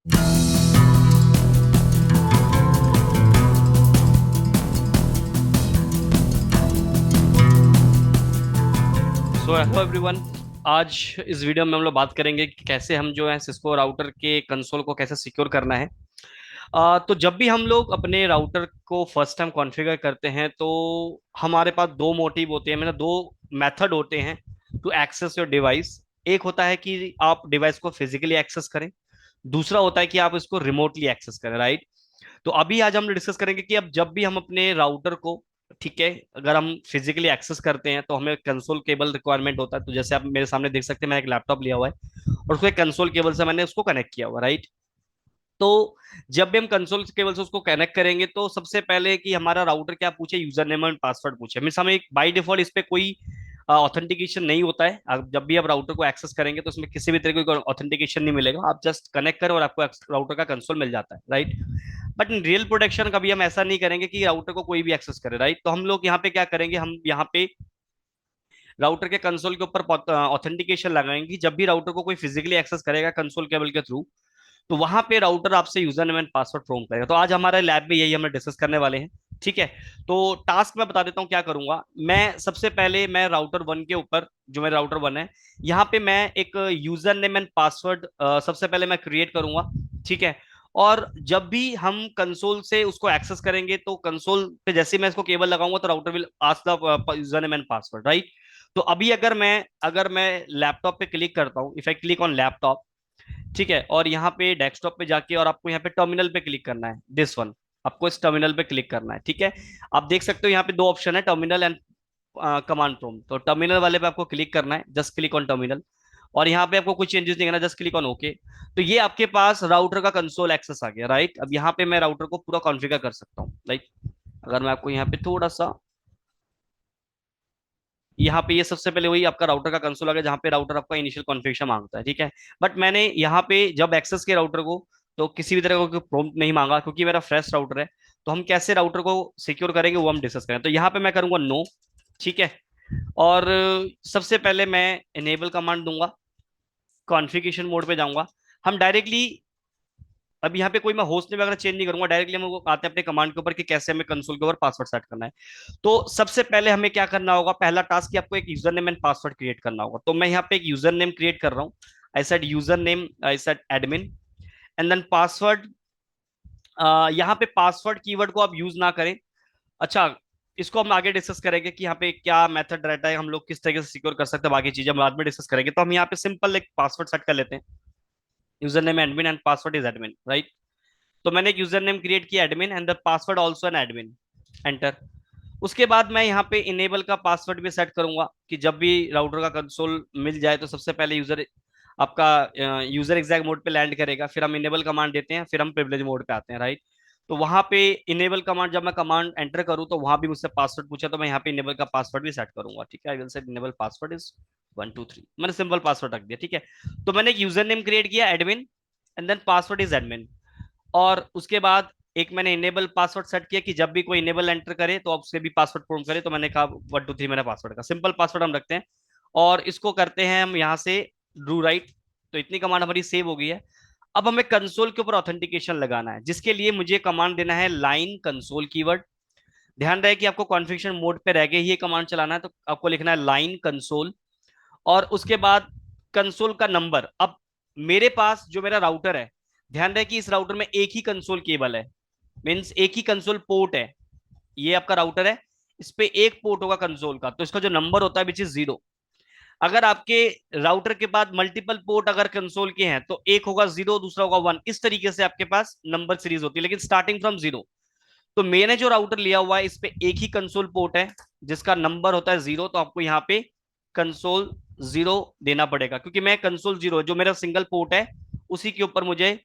So hello everyone. आज इस video में हम लोग बात करेंगे कि कैसे हम जो है सिस्को राउटर के कंसोल को कैसे सिक्योर करना है। तो जब भी हम लोग अपने राउटर को फर्स्ट टाइम कॉन्फ़िगर करते हैं तो हमारे पास दो मोटिव होते हैं, मतलब दो मेथड होते हैं टू एक्सेस योर डिवाइस। एक होता है कि आप डिवाइस को फिजिकली एक्सेस करें, दूसरा होता है कि आप इसको रिमोटली एक्सेस करें, राइट। तो अभी आज हम डिस्कस करेंगे कि अब जब भी हम अपने राउटर को, ठीक है, अगर हम फिजिकली एक्सेस करते हैं तो हमें कंसोल केबल रिक्वायरमेंट होता है। तो जैसे आप मेरे सामने देख सकते हैं, मैंने एक लैपटॉप लिया हुआ है और उसको एक कंसोल केबल से मैंने उसको कनेक्ट किया हुआ, राइट। तो जब भी हम कंसोल केबल से उसको कनेक्ट करेंगे तो सबसे पहले कि हमारा राउटर क्या पूछे, यूजर नेम एंड पासवर्ड पूछे। मीन्स हमें बाई डिफॉल्ट इस पे कोई ऑथेंटिकेशन नहीं होता है। जब भी आप राउटर को एक्सेस करेंगे तो उसमें किसी भी तरह का ऑथेंटिकेशन नहीं मिलेगा। आप जस्ट कनेक्ट करें और आपको राउटर का कंसोल मिल जाता है, right. But in real protection कभी हम ऐसा नहीं करेंगे कि राउटर को कोई भी एक्सेस करे, राइट। तो हम लोग यहाँ पे क्या करेंगे, हम यहाँ पे राउटर के कंसोल के ऊपर ऑथेंटिकेशन लगाएंगे कि जब भी राउटर को कोई फिजिकली एक्सेस करेगा कंसोल केबल के थ्रू, तो वहां पे राउटर आपसे यूजर नेम एंड पासवर्ड प्रोम करेगा। तो आज हमारे लैब में यही हम डिस्कस करने वाले हैं, ठीक है। तो टास्क मैं बता देता हूँ क्या करूंगा। मैं सबसे पहले मैं राउटर वन के ऊपर, जो मेरा राउटर वन है, यहाँ पे मैं एक यूजर नेम एंड पासवर्ड सबसे पहले मैं क्रिएट करूंगा, ठीक है। और जब भी हम कंसोल से उसको एक्सेस करेंगे तो कंसोल पे जैसे ही मैं इसको केबल लगाऊंगा तो router will ask the user name and password, right. तो अभी अगर मैं लैपटॉप पे क्लिक करता हूँ, if I click on laptop, ठीक है, और यहाँ पे डेस्कटॉप पे जाके और आपको यहाँ पे टर्मिनल पे क्लिक करना है, दिस वन। आपको इस टर्मिनल पे क्लिक करना है, ठीक है। आप देख सकते हो यहाँ पे दो ऑप्शन है, टर्मिनल एंड कमांड प्रोम। तो टर्मिनल वाले पे आपको क्लिक करना है, जस्ट क्लिक ऑन टर्मिनल। और यहाँ पे आपको कुछ चेंजेस नहीं करना, जस्ट क्लिक ऑन ओके। तो ये आपके पास राउटर का कंसोल एक्सेस आ गया, राइट। अब यहाँ पे मैं राउटर को पूरा कॉन्फ़िगर कर सकता हूँ, लाइक अगर मैं आपको यहाँ पे थोड़ा सा, यहाँ पे ये सबसे पहले वही आपका राउटर का कंसोल आ गया जहाँ पे राउटर आपका इनिशियल कॉन्फ़िगरेशन मांगता है, ठीक है। बट मैंने यहाँ पे जब एक्सेस किया राउटर को तो किसी भी तरह का प्रॉम्प्ट नहीं मांगा क्योंकि मेरा फ्रेश राउटर है। तो हम कैसे राउटर को सिक्योर करेंगे वो हम डिस्कस करें। तो यहाँ पे मैं करूंगा नो, ठीक है। और सबसे पहले मैं इनेबल कमांड दूंगा, कॉन्फ़िगरेशन मोड पे जाऊंगा। हम डायरेक्टली अब यहाँ पे कोई मैं होस्ट नेम वगैरह चेंज नहीं करूंगा, डायरेक्टली हम लोग आते हैं अपने कमांड के ऊपर कि कैसे हमें कंसोल के ऊपर पासवर्ड सेट करना है। तो सबसे पहले हमें क्या करना होगा, पहला टास्क कि आपको एक user name and password create करना होगा। तो मैं यहाँ पे एक यूजर नेम क्रिएट कर रहा हूँ। I said user name, I said admin, and then password. यहाँ पे पासवर्ड कीवर्ड को आप यूज ना करें। अच्छा, इसको हम आगे डिस्कस करेंगे कि यहाँ पे क्या मेथड रहता है, हम लोग किस तरीके से सिक्योर कर सकते हैं, बाकी चीजें हम बाद में डिस्कस करेंगे। तो हम यहाँ पे सिंपल एक पासवर्ड सेट कर लेते हैं। User name admin and password is admin, right. तो मैंने एक यूजर नेम क्रिएट किया admin and the password also an admin, enter. उसके बाद मैं यहाँ पे इनेबल का पासवर्ड भी सेट करूंगा कि जब भी राउटर का कंसोल मिल जाए तो सबसे पहले यूजर आपका यूजर एग्जैक्ट मोड पे लैंड करेगा, फिर हम इनेबल कमांड देते हैं, फिर हम प्रिविलेज मोड पे आते हैं, राइट। तो वहां पे इनेबल कमांड जब मैं कमांड एंटर करूं तो वहां भी मुझसे पासवर्ड पूछा, तो मैं यहाँ पे इनेबल का पासवर्ड भी सेट करूंगा, ठीक है। I will set enable password is 123, मैंने सिंपल पासवर्ड रख दिया, ठीक है। तो मैंने एक यूजर नेम क्रिएट किया admin and then password is admin. और उसके बाद एक मैंने इनेबल पासवर्ड सेट किया कि जब भी कोई इनेबल एंटर करे तो आप उससे भी पासवर्ड प्रोम करे। तो मैंने कहा 123 मेरा पासवर्ड का सिंपल पासवर्ड हम रखते हैं। और इसको करते हैं हम यहाँ से डू राइट। तो इतनी कमांड हमारी सेव हो गई है। अब हमें कंसोल के ऊपर ऑथेंटिकेशन लगाना है, जिसके लिए मुझे कमांड देना है लाइन कंसोल कीवर्ड। ध्यान रहे कि आपको कॉन्फ़िगरेशन मोड पे रह के ही ये कमांड चलाना है, तो आपको लिखना है लाइन कंसोल। और उसके बाद कंसोल का नंबर। अब मेरे पास जो मेरा राउटर है, ध्यान रहे कि इस राउटर में एक ही कंसोल केबल है, मीन्स एक ही कंसोल पोर्ट है। ये आपका राउटर है, इस पे एक पोर्ट होगा कंसोल का, तो इसका जो नंबर होता है विच इज 0। अगर आपके राउटर के बाद मल्टीपल पोर्ट अगर कंसोल के हैं तो एक होगा 0, दूसरा होगा 1, इस तरीके से आपके पास नंबर सीरीज होती है, लेकिन स्टार्टिंग फ्रॉम 0। तो मैंने जो राउटर लिया हुआ है इस पे एक ही कंसोल पोर्ट है जिसका नंबर होता है 0। तो आपको यहाँ पे कंसोल 0 देना पड़ेगा, क्योंकि मैं कंसोल 0 जो मेरा सिंगल पोर्ट है उसी के ऊपर मुझे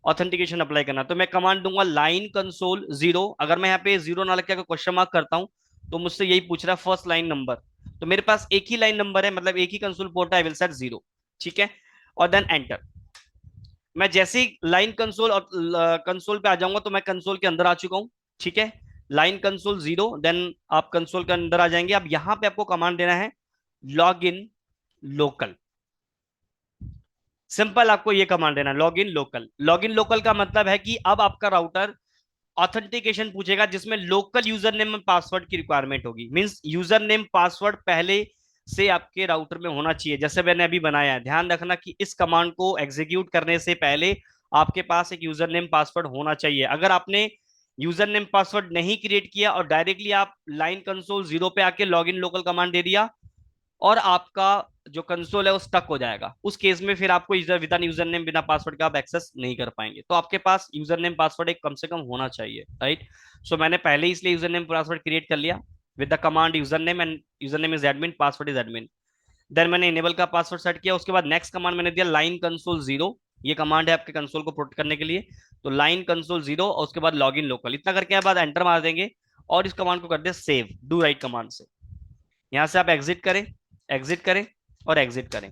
ऑथेंटिकेशन अप्लाई करना। तो मैं कमांड दूंगा लाइन कंसोल 0। अगर मैं यहाँ पे 0 ना लग के क्वेश्चन मार्क करता हूँ तो मुझसे यही पूछ रहा है फर्स्ट लाइन नंबर। तो मेरे पास एक ही लाइन नंबर है, मतलब एक ही कंसोल पोर्ट है, आई विल सेट 0, ठीक है। और देन एंटर। मैं जैसे ही लाइन कंसोल और कंसोल पे आ जाऊंगा तो मैं कंसोल के अंदर आ चुका हूं, ठीक है। लाइन कंसोल 0, देन आप कंसोल के अंदर आ जाएंगे। अब यहां पे आपको कमांड देना है लॉग इन लोकल। सिंपल आपको ये कमांड देना, log in local. Log in local का मतलब है कि अब आपका राउटर ऑथेंटिकेशन पूछेगा जिसमें लोकल यूजर नेम और पासवर्ड की रिक्वायरमेंट होगी। मींस यूजर नेम पासवर्ड पहले से आपके राउटर में होना चाहिए, जैसे मैंने अभी बनाया है। ध्यान रखना कि इस कमांड को एग्जीक्यूट करने से पहले आपके पास एक यूजर नेम पासवर्ड होना चाहिए। अगर आपने यूजर नेम पासवर्ड नहीं क्रिएट किया और डायरेक्टली आप लाइन कंसोल जीरो पे आके लॉग इन लोकल कमांड दे दिया और आपका जो कंसोल है वो स्टक हो जाएगा, उस केस में फिर आपको यूजर विदाउट यूजर नेम बिना पासवर्ड का आप एक्सेस नहीं कर पाएंगे। तो आपके पास यूजर नेम पासवर्ड एक कम से कम होना चाहिए, राइट। सो मैंने पहले ही इसलिए यूजर नेम पासवर्ड क्रिएट कर लिया with the command user name, and user name is admin, password is admin. Then मैंने इनेबल का पासवर्ड सेट किया। उसके बाद नेक्स्ट कमांड मैंने दिया लाइन कंसोल जीरो। ये कमांड है आपके कंसोल को प्रोटेक्ट करने के लिए। तो लाइन कंसोल जीरो और उसके बाद लॉग इन लोकल, इतना करके बाद एंटर मार देंगे और इस कमांड को कर दे सेव डू राइट कमांड से। यहां से आप एग्जिट करें, एग्जिट करें और एग्जिट करें।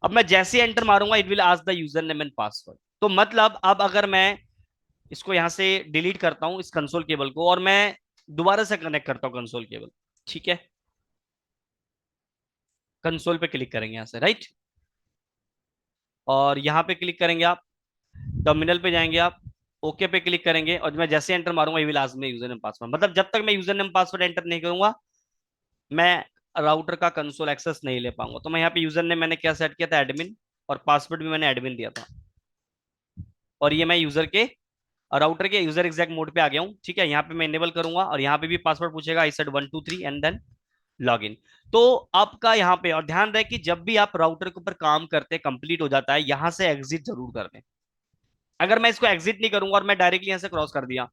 अब मैं जैसे एंटर मारूंगा it will ask the user name and password. तो मतलब अब अगर मैं इसको यहां से डिलीट करता हूं इस कंसोल केबल को और मैं दोबारा से कनेक्ट करता हूं कंसोल केबल, ठीक है। कंसोल पे क्लिक करेंगे यहां से, राइट। और यहां पे क्लिक करेंगे आप, टर्मिनल पे जाएंगे आप, ओके पे क्लिक करेंगे और मैं जैसे एंटर मारूंगा ये will ask me user name password. मतलब जब तक मैं यूजर नेम पासवर्ड एंटर नहीं करूंगा मैं राउटर का कंसोल एक्सेस नहीं ले पाऊंगा। तो मैं यहाँ पे यूजर नेम मैंने क्या सेट किया था, एडमिन, और पासवर्ड भी मैंने एडमिन दिया था। और ये मैं यूजर के राउटर के यूजर एग्जैक्ट मोड पे आ गया हूँ, ठीक है। यहाँ पे मैं इनेबल करूंगा और यहाँ पे भी पासवर्ड पूछेगा, I said 1 2 3 and then log in. तो आपका यहाँ पे, और ध्यान रहे कि जब भी आप राउटर के ऊपर काम करते कंप्लीट हो जाता है यहाँ से एग्जिट जरूर कर दें। अगर मैं इसको एग्जिट नहीं करूंगा और मैं डायरेक्टली यहाँ से क्रॉस कर दिया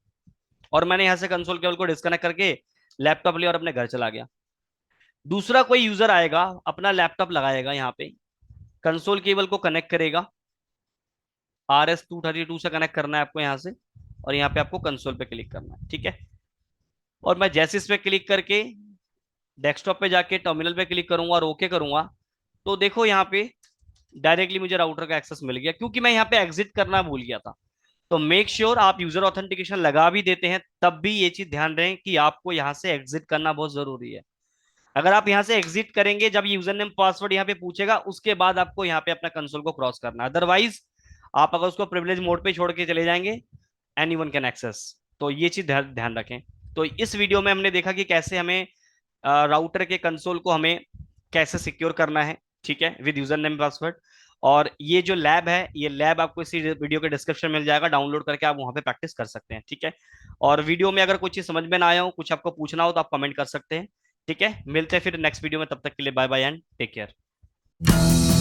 और मैंने यहाँ से कंसोल केबल को डिस्कनेक्ट करके लैपटॉप लिया और अपने घर चला गया, दूसरा कोई यूजर आएगा अपना लैपटॉप लगाएगा यहाँ पे, कंसोल केबल को कनेक्ट करेगा, RS-232 से कनेक्ट करना है आपको यहाँ से, और यहाँ पे आपको कंसोल पे क्लिक करना है, ठीक है। और मैं जैसे इस पे क्लिक करके डेस्कटॉप पे जाके टर्मिनल पे क्लिक करूंगा और ओके करूंगा तो देखो यहाँ पे डायरेक्टली मुझे राउटर का एक्सेस मिल गया, क्योंकि मैं यहाँ पे एग्जिट करना भूल गया था। तो मेक श्योर आप यूजर ऑथेंटिकेशन लगा भी देते हैं तब भी ये चीज ध्यान रहे कि आपको यहाँ से एग्जिट करना बहुत जरूरी है। अगर आप यहाँ से एग्जिट करेंगे जब यूजर नेम पासवर्ड यहाँ पे पूछेगा उसके बाद आपको यहाँ पे अपना कंसोल को क्रॉस करना है, अदरवाइज आप अगर उसको प्रिविलेज मोड पे छोड़ के चले जाएंगे एनीवन कैन एक्सेस। तो ये चीज ध्यान रखें। तो इस वीडियो में हमने देखा कि कैसे हमें राउटर के कंसोल को हमें कैसे सिक्योर करना है, ठीक है, विद यूजर नेम पासवर्ड। और ये जो लैब है ये लैब आपको इसी वीडियो के डिस्क्रिप्शन में मिल जाएगा, डाउनलोड करके आप वहां पे प्रैक्टिस कर सकते हैं, ठीक है। और वीडियो में अगर कुछ चीज समझ में ना आया हो, कुछ आपको पूछना हो तो आप कमेंट कर सकते हैं, ठीक है। मिलते हैं फिर नेक्स्ट वीडियो में, तब तक के लिए bye bye and take care.